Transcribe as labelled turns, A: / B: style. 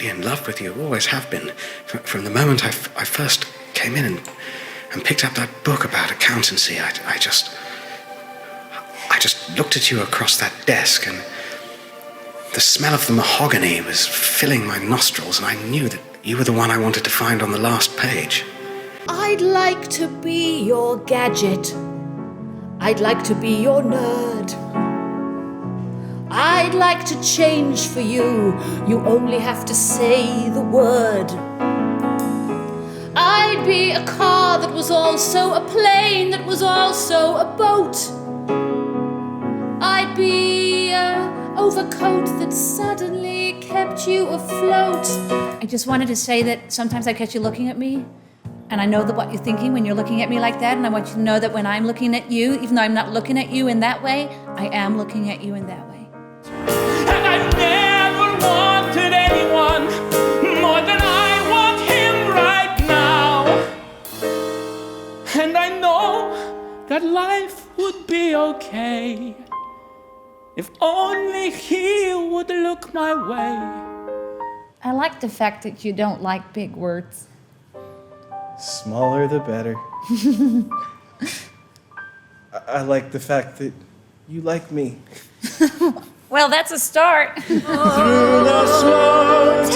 A: completely in love with you, always have been. From the moment I first came in and picked up that book about accountancy, I just looked at you across that desk, and the smell of the mahogany was filling my nostrils, and I knew that you were the one I wanted to find on the last page.
B: I'd like to be your gadget. I'd like to be your nerd. I'd like to change for you. You only have to say the word. I'd be a car that was also a plane, that was also a boat. I'd be an overcoat that suddenly kept you afloat. I just wanted to say that sometimes I catch you looking at me, and I know that what you're thinking when you're looking at me like that, and I want you to know that when I'm looking at you, even though I'm not looking at you in that way, I am looking at you in that way.
C: And I never wanted anyone more than I want him right now. And I know that life would be okay if only he would look my way.
B: I like the fact that you don't like big words.
D: Smaller the better. I like the fact that you like me.
B: Well, that's a start.
D: Through the smoke.